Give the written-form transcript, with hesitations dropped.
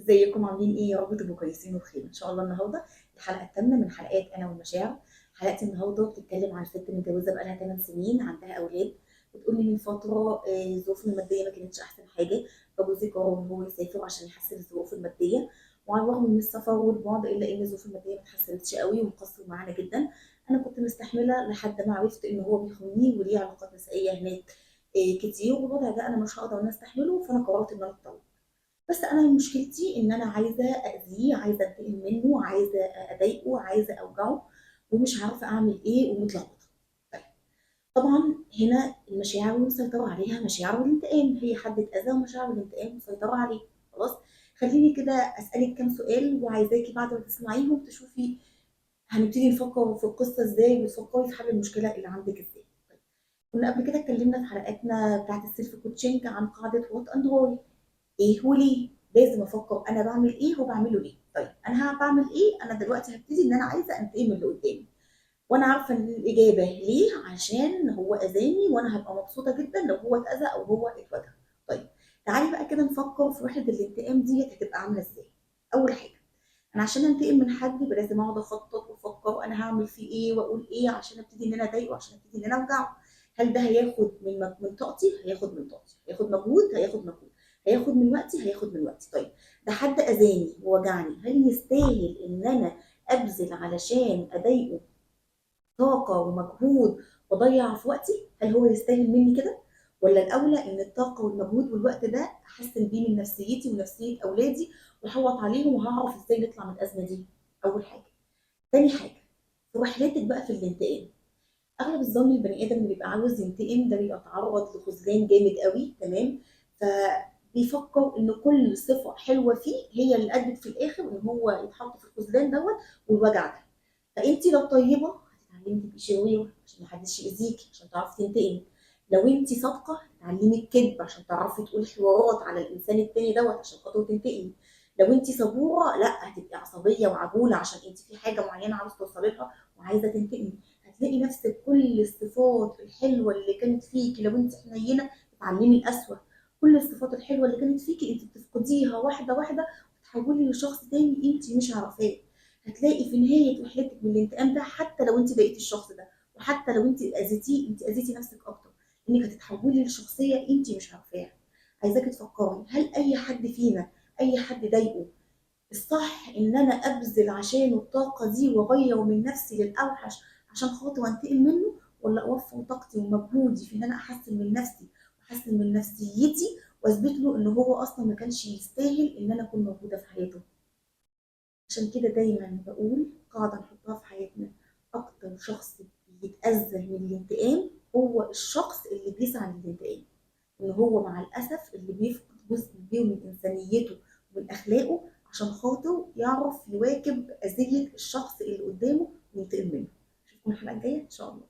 ازيكم عاملين ايه؟ يا رب تبقوا كويسين وبخير ان شاء الله. النهارده الحلقه الثامنه من حلقات انا والمشاعر. حلقتي النهارده بتتكلم عن ست متجوزه بقالها 8 سنين، عندها اولاد. بتقول لي من فتره الظروف الماديه ما كانتش احسن حاجه، فجوزي قرر ان هو يسافر عشان يحسن الظروف الماديه. وعلى الرغم من السفر والبعد الا ان الظروف الماديه ما اتحسنتش قوي ومقصر معانا جدا. انا كنت مستحمله لحد ما عرفت ان هو بيخوني وليه علاقات نسائيه هناك كتير، والوضع ده انا مش هقدر ان استحمله، فانا قررت ان انا اتطلق. بس انا مشكلتي ان انا عايزه اذيه، عايزه انتقم منه، عايزه اضايقه، عايزه اوجعه، ومش عارفه اعمل ايه ومتلخبطه. طيب، طبعا هنا المشاعر مسيطره عليها مشاعر الانتقام، هي حد اتاذى ومشاعر الانتقام مسيطره عليه. خلاص، خليني كده اسالك كام سؤال، وعايزاكي بعد ما تسمعيهم تشوفي هنبتدي نفكر في القصه ازاي، وتفكري في حل المشكله اللي عندك ازاي. طيب، كنا قبل كده اتكلمنا في حلقاتنا بتاعت السيلف كوتشنج عن قاعده وات اند واي، ايه وليه. لازم افكر انا بعمل ايه وبعمله ليه. طيب انا بعمل ايه؟ انا دلوقتي هبتدي ان انا عايزه انتقم من اللي قدامي، وانا عارفه ان الاجابه ليه عشان هو اذاني، وانا هبقى مبسوطه جدا لو هو اتاذى او هو اتوجع. طيب، تعالي بقى كده نفكر في وحده الانتقام ديت هتبقى عامله ازاي. اول حاجه، انا عشان انتقم من حد يبقى لازم اقعد اخطط وافكر انا هعمل فيه ايه واقول ايه عشان ابتدي ان انا اضايقه، عشان ابتدي ان انا اوجعه. هل ده هياخد من طاقتي؟ هياخد من طاقتي. هياخد مجهود؟ هياخد مجهود. هياخد من وقتي؟ هياخد من وقتي. طيب، ده حد اذاني ووجعني، هل يستاهل ان انا ابذل علشان اضايقه طاقه ومجهود واضيع في وقتي؟ هل هو يستاهل مني كده؟ ولا الاولى ان الطاقه والمجهود والوقت ده احسن بيه من نفسيتي ونفسيه اولادي، واحوط عليهم وهعرف ازاي نطلع من الازمه دي؟ اول حاجه. تاني حاجه، في رحلتك بقى في الانتقام، اغلب الظن البني ادم اللي بيبقى عاوز ينتقم ده بيبقى تعرض لخذلان جامد قوي، تمام؟ فبيفكر ان كل صفه حلوه فيه هي اللي ادت في الاخر ان هو يتحط في الخذلان دوت والوجع ده. فانت لو طيبه هتتعلمي تبقي شريره عشان محدش يأذيكي عشان تعرفي تنتقمي. لو انت صادقه هتتعلمي الكذب عشان تعرفي تقولي حوارات على الانسان التاني دوت عشان خاطر تنتقمي. لو انت صبوره لا هتبقي عصبيه وعجوله عشان انت في حاجه معينه عاوزه توصلي لها وعايزه تنتقمي. هتلاقي نفسك كل الصفات الحلوه اللي كانت فيكي لو انت حنينه تتعلمي القسوه. كل الصفات الحلوه اللي كانت فيكي انت بتفقديها واحده واحده وتتحولي لشخص تاني انت مش عارفاه. هتلاقي في نهايه رحلتك من الانتقام ده، حتى لو انت ضايقتي الشخص ده وحتى لو انت اذيتيه، انت اذيتي نفسك اكتر، انك هتتحولي لشخصيه انت مش عارفاها. عايزاكي تفكري، هل اي حد فينا، اي حد ضايقه، الصح ان انا ابذل عشانه الطاقه دي واغير من نفسي للاوحش عشان خاطر انتقم منه، ولا اوفر طاقتي ومجهودي في ان انا احسن من نفسي واحسن من نفسيتي واثبت له ان هو اصلا ما كانش يستاهل ان انا اكون موجوده في حياته؟ عشان كده دايما بقول قاعده نحطها في حياتنا: اكتر شخص بيتاذى من الانتقام هو الشخص اللي بيسعى للانتقام، ان هو مع الاسف اللي بيفقد جزء كبير من انسانيته ومن اخلاقه عشان خاطر يعرف يواكب اذيه الشخص اللي قدامه وينتقم منه. اشوفكم الحلقه الجايه ان شاء الله.